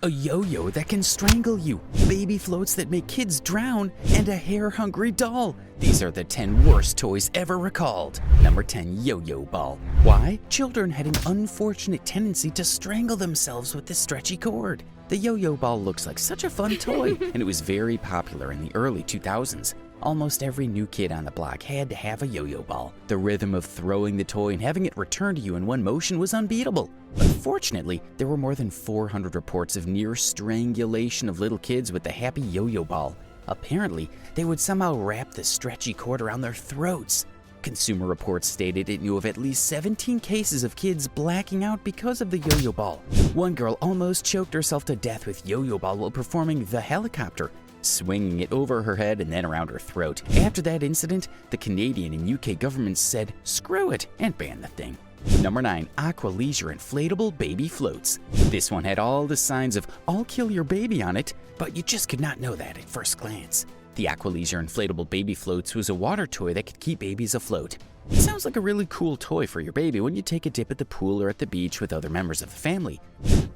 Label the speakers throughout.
Speaker 1: a yo-yo that can strangle you, baby floats that make kids drown, and a hair-hungry doll. These are the 10 worst toys ever recalled. Number 10, yo-yo ball. Why? Children had an unfortunate tendency to strangle themselves with the stretchy cord. The yo-yo ball looks like such a fun toy, and it was very popular in the early 2000s. Almost every new kid on the block had to have a yo-yo ball. The rhythm of throwing the toy and having it return to you in one motion was unbeatable. Unfortunately, there were more than 400 reports of near strangulation of little kids with the happy yo-yo ball. Apparently, they would somehow wrap the stretchy cord around their throats. Consumer Reports stated it knew of at least 17 cases of kids blacking out because of the yo-yo ball. One girl almost choked herself to death with yo-yo ball while performing the helicopter, swinging it over her head and then around her throat. After that incident, the Canadian and UK governments said screw it and banned the thing. Number 9, Aqua Leisure Inflatable Baby Floats. This one had all the signs of I'll kill your baby on it, but you just could not know that at first glance. The Aqua Leisure Inflatable Baby Floats was a water toy that could keep babies afloat. It sounds like a really cool toy for your baby when you take a dip at the pool or at the beach with other members of the family.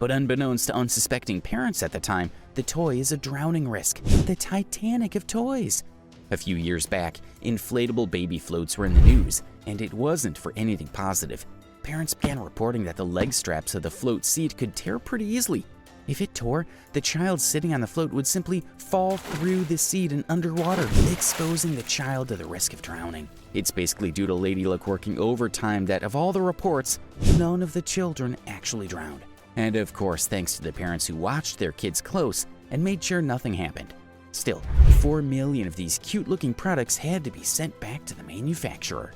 Speaker 1: But unbeknownst to unsuspecting parents at the time, the toy is a drowning risk, the Titanic of toys. A few years back, inflatable baby floats were in the news, and it wasn't for anything positive. Parents began reporting that the leg straps of the float seat could tear pretty easily. If it tore, the child sitting on the float would simply fall through the seat and underwater, exposing the child to the risk of drowning. It's basically due to Lady Luck working overtime that, of all the reports, none of the children actually drowned. And of course, thanks to the parents who watched their kids close and made sure nothing happened. Still, 4 million of these cute-looking products had to be sent back to the manufacturer.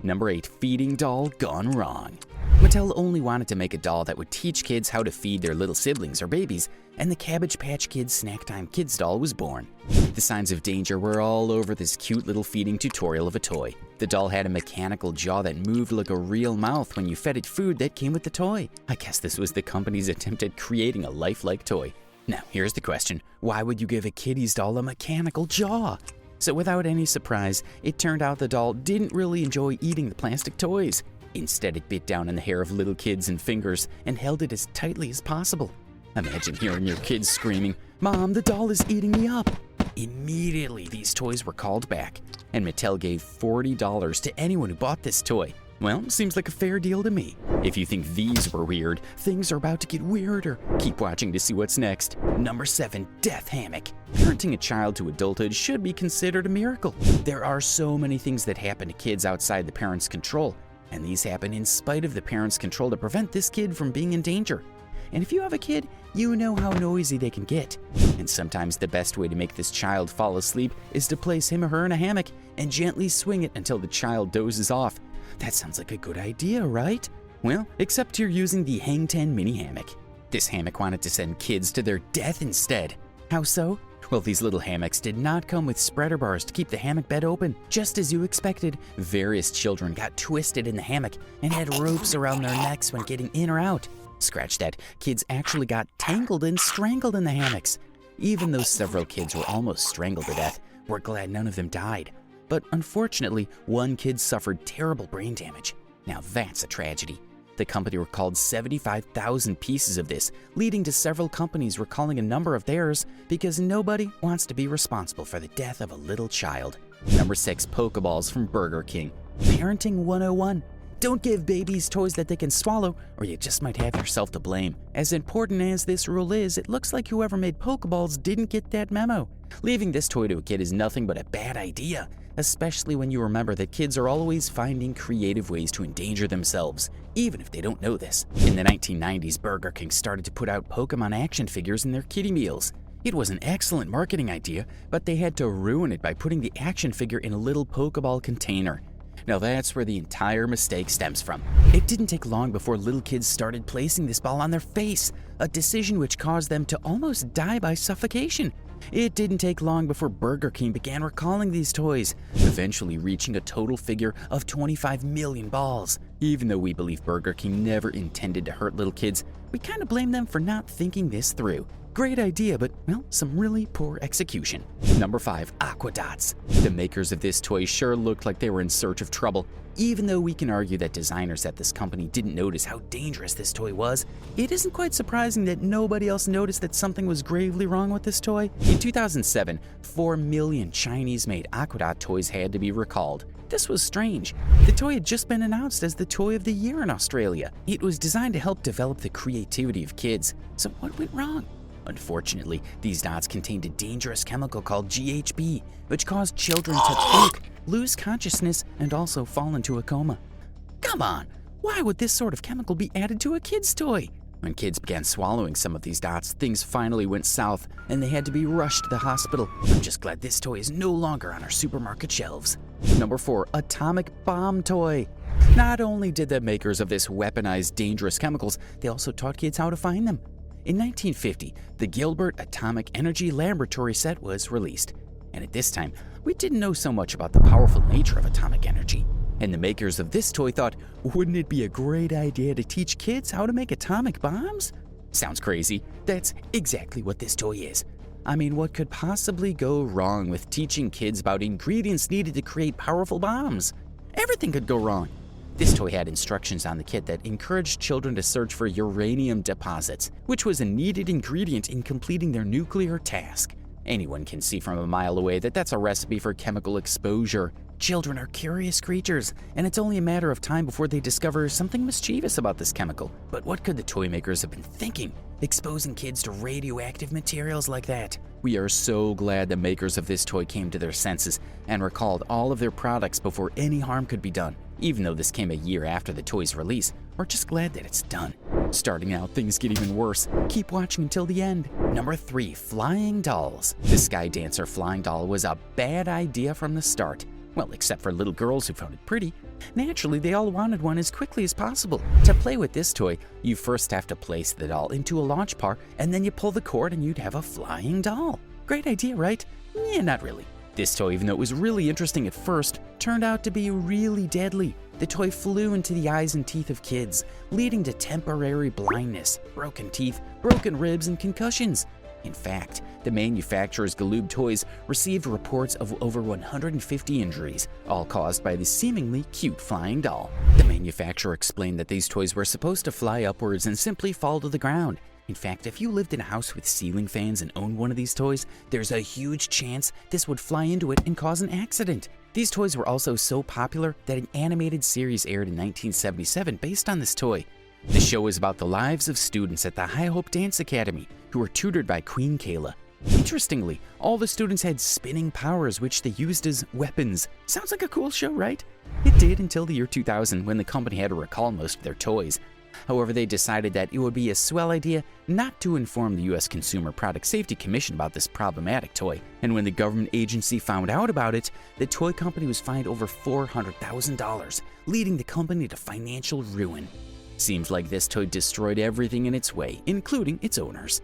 Speaker 1: Number 8, feeding doll gone wrong. Mattel only wanted to make a doll that would teach kids how to feed their little siblings or babies, and the Cabbage Patch Kids Snack Time Kids doll was born. The signs of danger were all over this cute little feeding tutorial of a toy. The doll had a mechanical jaw that moved like a real mouth when you fed it food that came with the toy. I guess this was the company's attempt at creating a lifelike toy. Now, here's the question. Why would you give a kiddie's doll a mechanical jaw? So without any surprise, it turned out the doll didn't really enjoy eating the plastic toys. Instead, it bit down on the hair of little kids and fingers and held it as tightly as possible. Imagine hearing your kids screaming, "Mom, the doll is eating me up!" Immediately, these toys were called back, and Mattel gave $40 to anyone who bought this toy. Well, seems like a fair deal to me. If you think these were weird, things are about to get weirder. Keep watching to see what's next. Number 7, Death Hammock. Parenting a child to adulthood should be considered a miracle. There are so many things that happen to kids outside the parents' control, and these happen in spite of the parents' control to prevent this kid from being in danger. And if you have a kid, you know how noisy they can get. And sometimes the best way to make this child fall asleep is to place him or her in a hammock and gently swing it until the child dozes off. That sounds like a good idea, right? Well, except you're using the Hang 10 mini hammock. This hammock wanted to send kids to their death instead. How so? Well, these little hammocks did not come with spreader bars to keep the hammock bed open. Just as you expected, various children got twisted in the hammock and had ropes around their necks when getting in or out. Scratch that, kids actually got tangled and strangled in the hammocks. Even though several kids were almost strangled to death, we're glad none of them died. But unfortunately, one kid suffered terrible brain damage. Now that's a tragedy. The company recalled 75,000 pieces of this, leading to several companies recalling a number of theirs because nobody wants to be responsible for the death of a little child. Number 6, Pokeballs from Burger King. Parenting 101. Don't give babies toys that they can swallow, or you just might have yourself to blame. As important as this rule is, it looks like whoever made Pokeballs didn't get that memo. Leaving this toy to a kid is nothing but a bad idea, especially when you remember that kids are always finding creative ways to endanger themselves, even if they don't know this. In the 1990s, Burger King started to put out Pokemon action figures in their kiddie meals. It was an excellent marketing idea, but they had to ruin it by putting the action figure in a little Pokeball container. Now that's where the entire mistake stems from. It didn't take long before little kids started placing this ball on their face, a decision which caused them to almost die by suffocation. It didn't take long before Burger King began recalling these toys, eventually reaching a total figure of 25 million balls. Even though we believe Burger King never intended to hurt little kids, we kind of blame them for not thinking this through. Great idea, but, well, some really poor execution. Number 5. Aqua Dots. The makers of this toy sure looked like they were in search of trouble. Even though we can argue that designers at this company didn't notice how dangerous this toy was, it isn't quite surprising that nobody else noticed that something was gravely wrong with this toy. In 2007, 4 million Chinese-made Aqua Dot toys had to be recalled. This was strange. The toy had just been announced as the Toy of the Year in Australia. It was designed to help develop the creativity of kids. So what went wrong? Unfortunately, these dots contained a dangerous chemical called GHB, which caused children to think, lose consciousness, and also fall into a coma. Come on, why would this sort of chemical be added to a kid's toy? When kids began swallowing some of these dots, things finally went south, and they had to be rushed to the hospital. I'm just glad this toy is no longer on our supermarket shelves. Number 4. Atomic Bomb Toy. Not only did the makers of this weaponized dangerous chemicals, they also taught kids how to find them. In 1950, the Gilbert Atomic Energy Laboratory set was released, and at this time, we didn't know so much about the powerful nature of atomic energy. And the makers of this toy thought, wouldn't it be a great idea to teach kids how to make atomic bombs? Sounds crazy. That's exactly what this toy is. I mean, what could possibly go wrong with teaching kids about ingredients needed to create powerful bombs? Everything could go wrong. This toy had instructions on the kit that encouraged children to search for uranium deposits, which was a needed ingredient in completing their nuclear task. Anyone can see from a mile away that that's a recipe for chemical exposure. Children are curious creatures, and it's only a matter of time before they discover something mischievous about this chemical. But what could the toy makers have been thinking, exposing kids to radioactive materials like that? We are so glad the makers of this toy came to their senses and recalled all of their products before any harm could be done. Even though this came a year after the toy's release, we're just glad that it's done. Starting out, things get even worse. Keep watching until the end. Number 3. Flying Dolls. The Sky Dancer flying doll was a bad idea from the start. Well, except for little girls who found it pretty. Naturally, they all wanted one as quickly as possible. To play with this toy, you first have to place the doll into a launch par, and then you pull the cord and you'd have a flying doll. Great idea, right? Yeah, not really. This toy, even though it was really interesting at first, turned out to be really deadly. The toy flew into the eyes and teeth of kids, leading to temporary blindness, broken teeth, broken ribs, and concussions. In fact, the manufacturer's Galoob toys received reports of over 150 injuries, all caused by the seemingly cute flying doll. The manufacturer explained that these toys were supposed to fly upwards and simply fall to the ground. In fact, if you lived in a house with ceiling fans and owned one of these toys, there's a huge chance this would fly into it and cause an accident. These toys were also so popular that an animated series aired in 1977 based on this toy. The show is about the lives of students at the High Hope Dance Academy who were tutored by Queen Kayla. Interestingly, all the students had spinning powers which they used as weapons. Sounds like a cool show, right? It did until the year 2000 when the company had to recall most of their toys. However, they decided that it would be a swell idea not to inform the U.S. Consumer Product Safety Commission about this problematic toy. And when the government agency found out about it, the toy company was fined over $400,000, leading the company to financial ruin. Seems like this toy destroyed everything in its way, including its owners.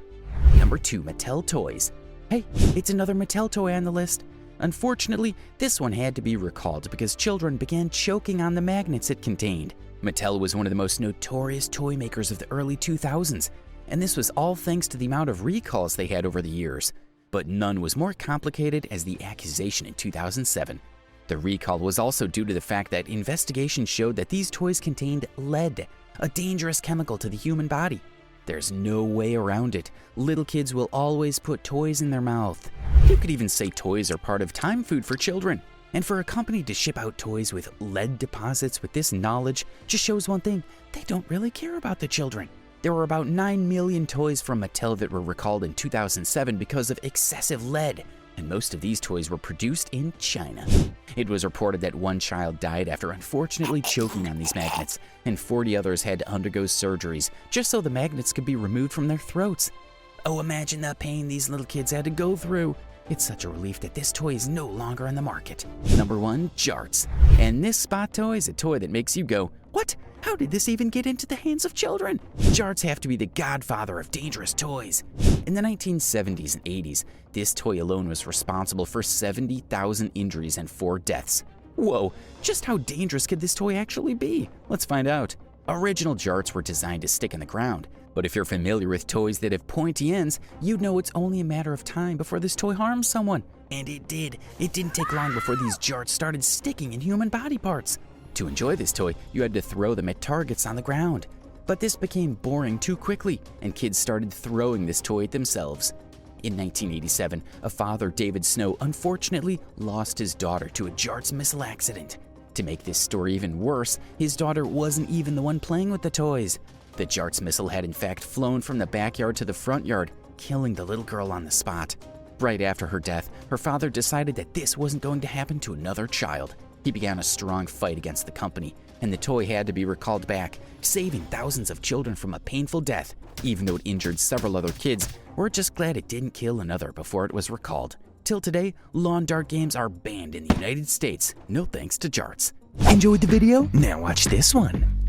Speaker 1: Number 2. Mattel Toys. Hey, it's another Mattel toy on the list. Unfortunately, this one had to be recalled because children began choking on the magnets it contained. Mattel was one of the most notorious toy makers of the early 2000s, and this was all thanks to the amount of recalls they had over the years. But none was more complicated as the accusation in 2007. The recall was also due to the fact that investigations showed that these toys contained lead, a dangerous chemical to the human body. There's no way around it. Little kids will always put toys in their mouth. You could even say toys are part of time food for children. And for a company to ship out toys with lead deposits with this knowledge just shows one thing: they don't really care about the children. There were about 9 million toys from Mattel that were recalled in 2007 because of excessive lead, and most of these toys were produced in China. It was reported that one child died after unfortunately choking on these magnets, and 40 others had to undergo surgeries just so the magnets could be removed from their throats. Oh, imagine the pain these little kids had to go through. It's such a relief that this toy is no longer on the market. Number 1. Jarts. And this spot toy is a toy that makes you go, what? How did this even get into the hands of children? Jarts have to be the godfather of dangerous toys. In the 1970s and 80s, this toy alone was responsible for 70,000 injuries and 4 deaths. Whoa, just how dangerous could this toy actually be? Let's find out. Original Jarts were designed to stick in the ground. But if you're familiar with toys that have pointy ends, you'd know it's only a matter of time before this toy harms someone. And it did. It didn't take long before these jarts started sticking in human body parts. To enjoy this toy, you had to throw them at targets on the ground. But this became boring too quickly, and kids started throwing this toy at themselves. In 1987, a father, David Snow, unfortunately lost his daughter to a jarts missile accident. To make this story even worse, his daughter wasn't even the one playing with the toys. The jarts missile had in fact flown from the backyard to the front yard, killing the little girl on the spot. Right after her death, her father decided that this wasn't going to happen to another child. He began a strong fight against the company, and the toy had to be recalled back, saving thousands of children from a painful death. Even though it injured several other kids, we're just glad it didn't kill another before it was recalled. Till today, lawn dart games are banned in the United States, no thanks to jarts. Enjoyed the video? Now watch this one.